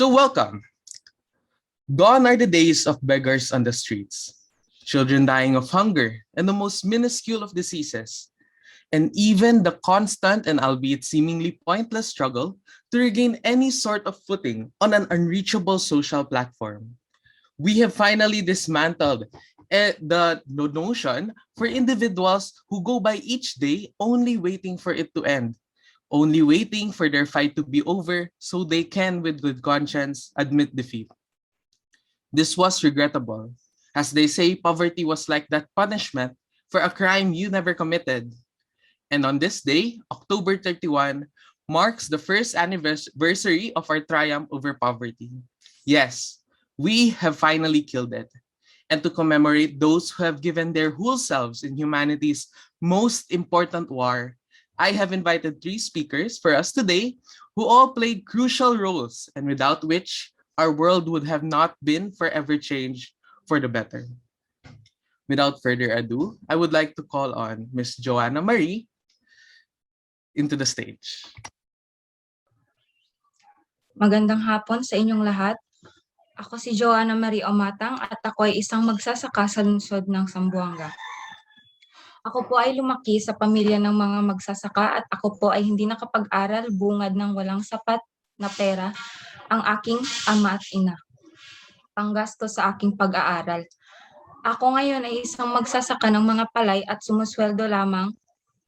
So welcome. Gone are the days of beggars on the streets, children dying of hunger and the most minuscule of diseases, and even the constant and albeit seemingly pointless struggle to regain any sort of footing on an unreachable social platform. We have finally dismantled the notion for individuals who go by each day only waiting for it to end, only waiting for their fight to be over so they can, with good conscience, admit defeat. This was regrettable. As they say, poverty was like that punishment for a crime you never committed. And on this day, October 31, marks the first anniversary of our triumph over poverty. Yes, we have finally killed it. And to commemorate those who have given their whole selves in humanity's most important war, I have invited three speakers for us today who all played crucial roles and without which our world would have not been forever changed for the better. Without further ado, I would like to call on Ms. Joanna Marie into the stage. Magandang hapon sa inyong lahat. Ako si Joanna Marie Omatang at ako ay isang magsasaka sa lungsod ng Zamboanga. Ako po ay lumaki sa pamilya ng mga magsasaka at ako po ay hindi nakapag-aral bungad ng walang sapat na pera ang aking ama at ina. Panggasto sa aking pag-aaral. Ako ngayon ay isang magsasaka ng mga palay at sumusweldo lamang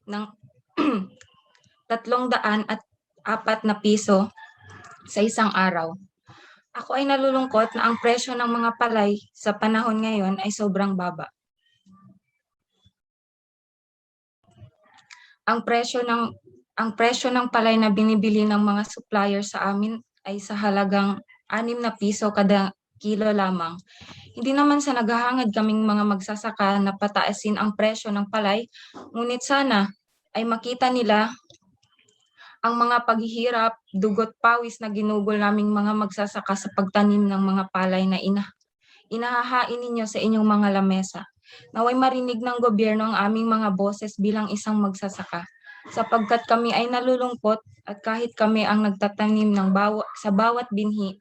ng 304 na piso sa isang araw. Ako ay nalulungkot na ang presyo ng mga palay sa panahon ngayon ay sobrang baba. Ang presyo ng palay na binibili ng mga supplier sa amin ay sa halagang 6 na piso kada kilo lamang. Hindi naman sa naghahangad kaming mga magsasaka na pataasin ang presyo ng palay, ngunit sana ay makita nila ang mga paghihirap, dugot pawis na ginugol naming mga magsasaka sa pagtanim ng mga palay na inahahain ninyo sa inyong mga lamesa. Naway marinig ng gobyerno ang aming mga boses bilang isang magsasaka, sapagkat kami ay nalulungkot at kahit kami ang nagtatanim sa bawat binhi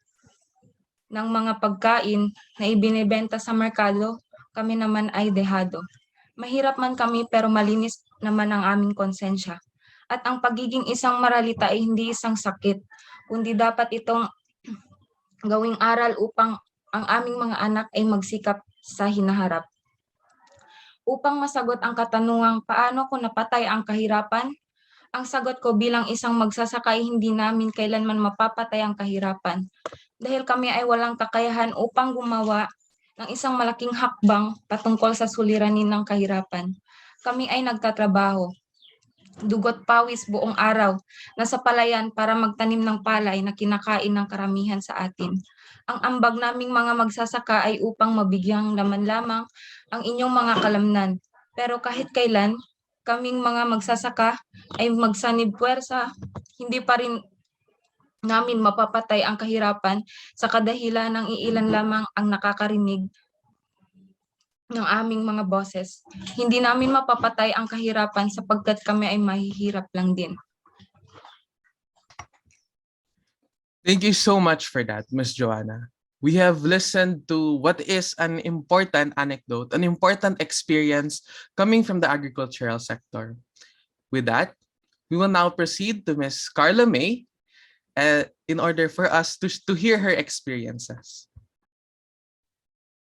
ng mga pagkain na ibinebenta sa merkado, kami naman ay dehado. Mahirap man kami pero malinis naman ang aming konsensya. At ang pagiging isang maralita ay hindi isang sakit, kundi dapat itong gawing aral upang ang aming mga anak ay magsikap sa hinaharap. Upang masagot ang katanungang paano ko napatay ang kahirapan, ang sagot ko bilang isang magsasaka ay hindi namin kailanman mapapatay ang kahirapan. Dahil kami ay walang kakayahan upang gumawa ng isang malaking hakbang patungkol sa suliranin ng kahirapan. Kami ay nagtatrabaho, dugot pawis buong araw, nasa palayan para magtanim ng palay na kinakain ng karamihan sa atin. Ang ambag naming mga magsasaka ay upang mabigyang laman lamang ang inyong mga kalamnan. Pero kahit kailan, kaming mga magsasaka ay magsanib puwersa, hindi pa rin namin mapapatay ang kahirapan sa kadahilan ng iilan lamang ang nakakarinig ng aming mga boses. Hindi namin mapapatay ang kahirapan sapagkat kami ay mahihirap lang din. Thank you so much for that, Ms. Joanna. We have listened to what is an important anecdote, an important experience coming from the agricultural sector. With that, we will now proceed to Ms. Carla May in order for us to hear her experiences.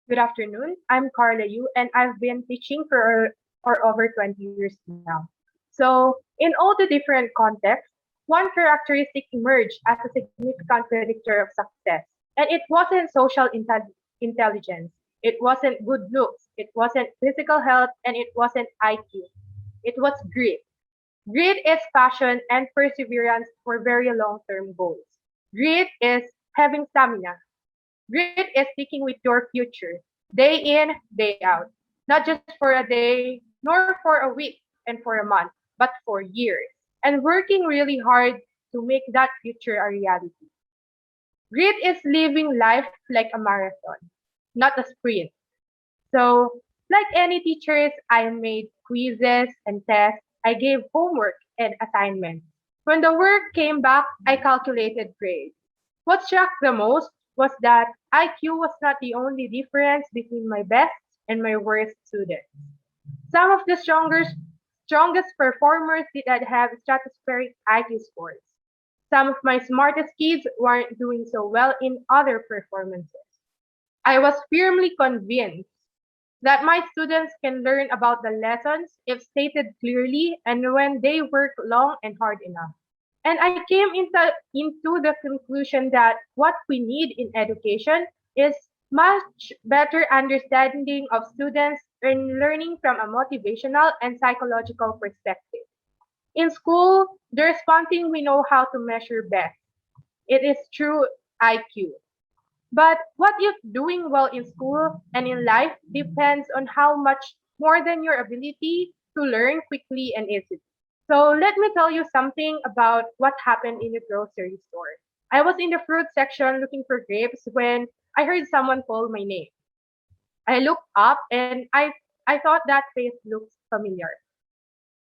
Good afternoon. I'm Carla Yu, and I've been teaching for over 20 years now. So, in all the different contexts, one characteristic emerged as a significant predictor of success. And it wasn't social intelligence. It wasn't good looks. It wasn't physical health, and it wasn't IQ. It was grit. Grit is passion and perseverance for very long-term goals. Grit is having stamina. Grit is sticking with your future, day in, day out. Not just for a day, nor for a week and for a month, but for years. And working really hard to make that future a reality. Grit is living life like a marathon, not a sprint. So, like any teachers, I made quizzes and tests. I gave homework and assignments. When the work came back, I calculated grades. What struck the most was that IQ was not the only difference between my best and my worst students. Some of the strongest performers did not have stratospheric IQ scores. Some of my smartest kids weren't doing so well in other performances. I was firmly convinced that my students can learn about the lessons if stated clearly and when they work long and hard enough. And I came into the conclusion that what we need in education is much better understanding of students and learning from a motivational and psychological perspective. In school, there's one thing we know how to measure best. It is true IQ. But what if doing well in school and in life depends on how much more than your ability to learn quickly and easily? So let me tell you something about what happened in the grocery store. I was in the fruit section looking for grapes when I heard someone call my name. I looked up and I thought that face looks familiar.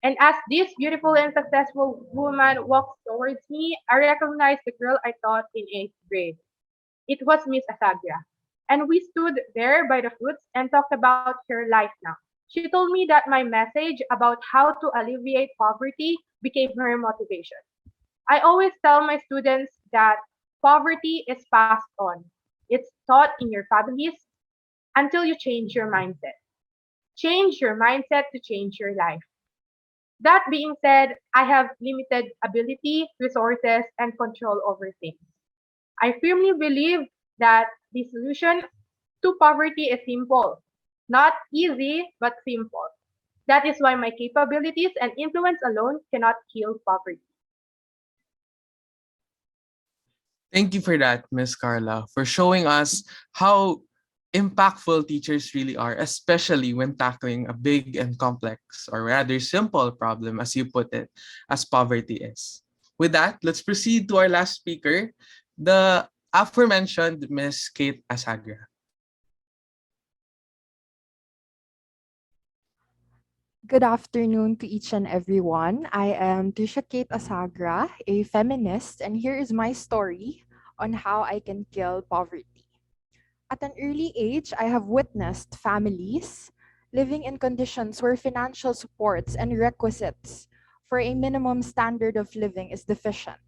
And as this beautiful and successful woman walks towards me, I recognized the girl I taught in eighth grade. It was Miss Asagra. And we stood there by the fruits and talked about her life now. She told me that my message about how to alleviate poverty became her motivation. I always tell my students that poverty is passed on. It's taught in your families until you change your mindset. Change your mindset to change your life. That being said, I have limited ability, resources, and control over things. I firmly believe that the solution to poverty is simple. Not easy, but simple. That is why my capabilities and influence alone cannot kill poverty. Thank you for that, Miss Carla, for showing us how impactful teachers really are, especially when tackling a big and complex, or rather simple problem, as you put it, as poverty is. With that, let's proceed to our last speaker, the aforementioned Miss Kate Asagra. Good afternoon to each and everyone. I am Trisha Kate Asagra, a feminist, and here is my story on how I can kill poverty. At an early age, I have witnessed families living in conditions where financial supports and requisites for a minimum standard of living is deficient.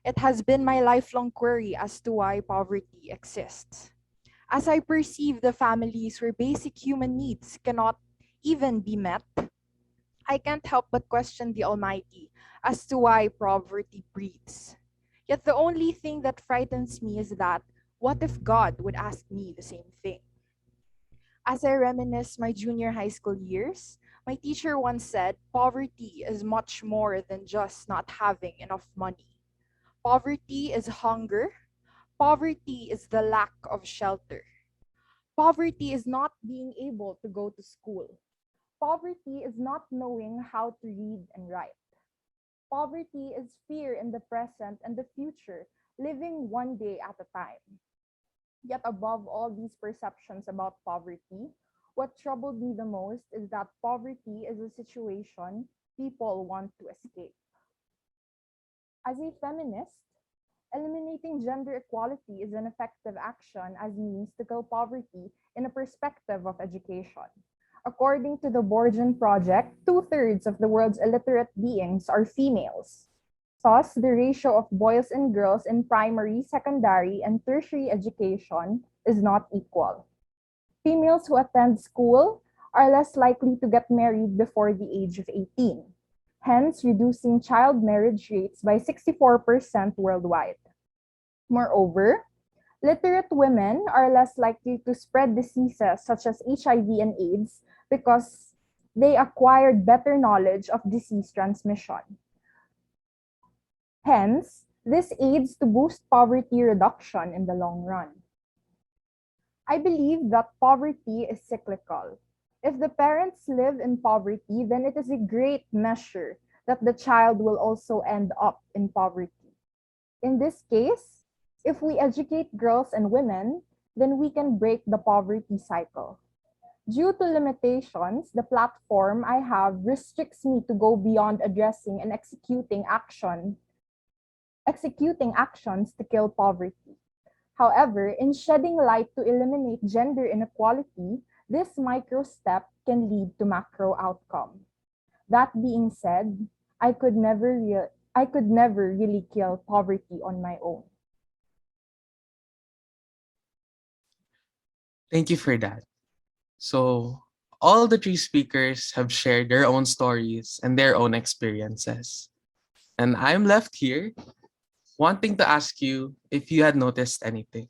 It has been my lifelong query as to why poverty exists. As I perceive the families where basic human needs cannot even be met, I can't help but question the Almighty as to why poverty breeds. Yet the only thing that frightens me is that what if God would ask me the same thing? As I reminisce my junior high school years, my teacher once said, poverty is much more than just not having enough money. Poverty is hunger. Poverty is the lack of shelter. Poverty is not being able to go to school. Poverty is not knowing how to read and write. Poverty is fear in the present and the future, living one day at a time. Yet above all these perceptions about poverty, what troubled me the most is that poverty is a situation people want to escape. As a feminist, eliminating gender equality is an effective action as means to kill poverty in a perspective of education. According to the Borgen Project, 2/3 of the world's illiterate beings are females. Thus, the ratio of boys and girls in primary, secondary, and tertiary education is not equal. Females who attend school are less likely to get married before the age of 18, hence reducing child marriage rates by 64% worldwide. Moreover, literate women are less likely to spread diseases such as HIV and AIDS because they acquired better knowledge of disease transmission. Hence, this aids to boost poverty reduction in the long run. I believe that poverty is cyclical. If the parents live in poverty, then it is a great measure that the child will also end up in poverty. In this case, if we educate girls and women, then we can break the poverty cycle. Due to limitations, the platform I have restricts me to go beyond addressing and executing actions to kill poverty. However, in shedding light to eliminate gender inequality, this micro step can lead to macro outcome. That being said, I could never really kill poverty on my own. Thank you for that. So, all the three speakers have shared their own stories and their own experiences. And I'm left here wanting to ask you if you had noticed anything.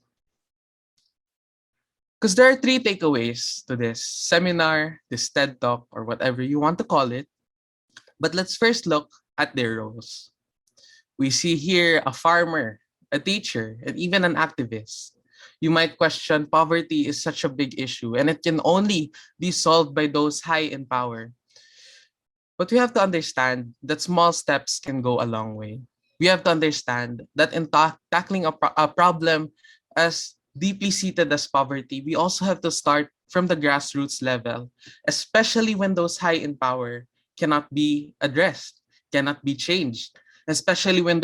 Because there are three takeaways to this seminar, this TED Talk, or whatever you want to call it. But let's first look at their roles. We see here a farmer, a teacher, and even an activist. You might question poverty is such a big issue and it can only be solved by those high in power. But we have to understand that small steps can go a long way. We have to understand that in tackling a problem as deeply seated as poverty, we also have to start from the grassroots level, especially when those high in power cannot be addressed, cannot be changed, especially when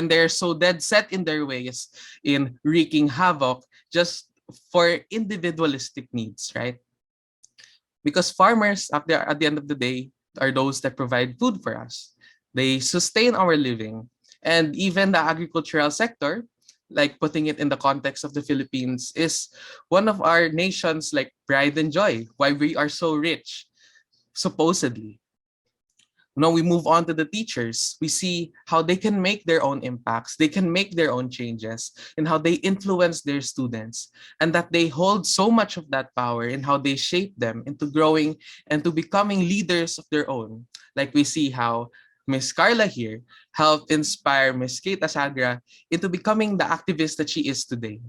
they're so dead set in their ways in wreaking havoc just for individualistic needs, right? Because farmers at the end of the day are those that provide food for us. They sustain our living. And even the agricultural sector, like putting it in the context of the Philippines, is one of our nation's like pride and joy, why we are so rich, supposedly. Now we move on to the teachers. We see how they can make their own impacts, they can make their own changes, and how they influence their students, and that they hold so much of that power in how they shape them into growing and to becoming leaders of their own. Like we see how Miss Carla here helped inspire Miss Kate Asagra into becoming the activist that she is today.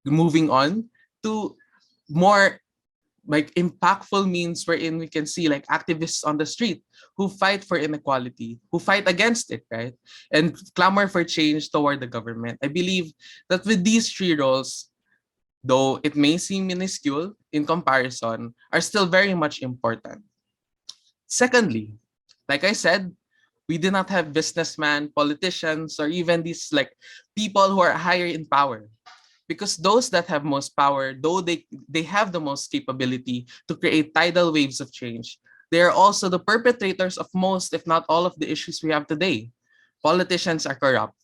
Moving on to more like impactful means wherein we can see like activists on the street who fight for inequality, who fight against it, right? And clamor for change toward the government. I believe that with these three roles, though it may seem minuscule in comparison, are still very much important. Secondly, like I said, we do not have businessmen, politicians, or even these like people who are higher in power, because those that have most power, though they have the most capability to create tidal waves of change, they are also the perpetrators of most, if not all, of the issues we have today. Politicians are corrupt.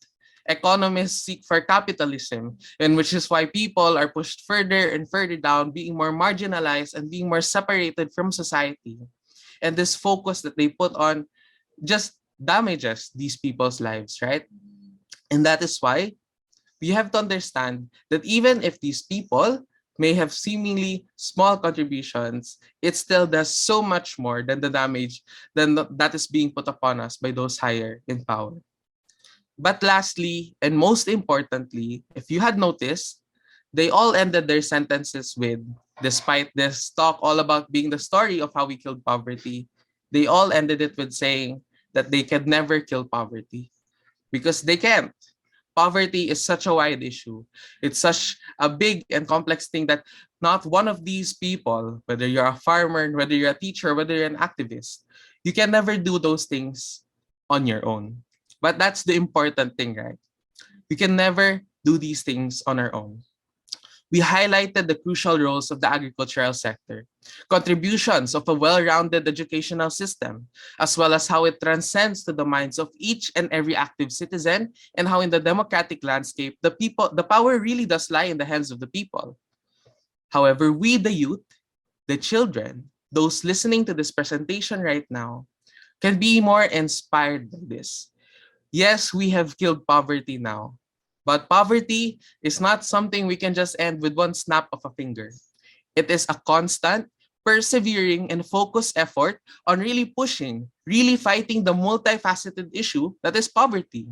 Economists seek for capitalism, and which is why people are pushed further and further down, being more marginalized and being more separated from society. And this focus that they put on just damages these people's lives, right? And that is why we have to understand that even if these people may have seemingly small contributions, it still does so much more than the damage that is being put upon us by those higher in power. But lastly, and most importantly, if you had noticed, they all ended their sentences with, despite this talk all about being the story of how we killed poverty, they all ended it with saying that they can never kill poverty because they can't. Poverty is such a wide issue. It's such a big and complex thing that not one of these people, whether you're a farmer, whether you're a teacher, whether you're an activist, you can never do those things on your own. But that's the important thing, right? We can never do these things on our own. We highlighted the crucial roles of the agricultural sector, contributions of a well-rounded educational system, as well as how it transcends to the minds of each and every active citizen, and how in the democratic landscape, the power really does lie in the hands of the people. However, we, the youth, the children, those listening to this presentation right now, can be more inspired by this. Yes, we have killed poverty now, but poverty is not something we can just end with one snap of a finger. It is a constant, persevering, and focused effort on really pushing, really fighting the multifaceted issue that is poverty.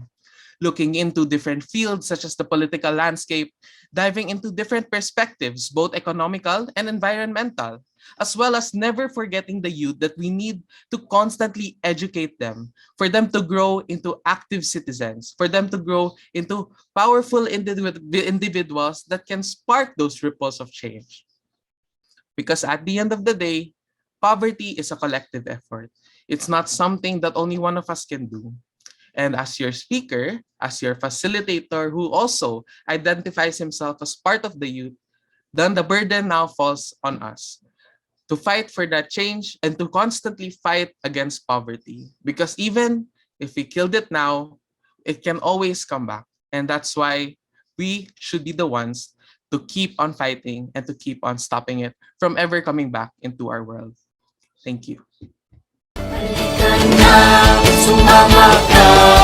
Looking into different fields such as the political landscape, diving into different perspectives, both economical and environmental, as well as never forgetting the youth that we need to constantly educate them, for them to grow into active citizens, for them to grow into powerful individuals that can spark those ripples of change. Because at the end of the day, poverty is a collective effort. It's not something that only one of us can do. And as your speaker, as your facilitator who also identifies himself as part of the youth, then the burden now falls on us to fight for that change and to constantly fight against poverty. Because even if we killed it now, it can always come back. And that's why we should be the ones to keep on fighting and to keep on stopping it from ever coming back into our world. Thank you. Halika na, sumama ka.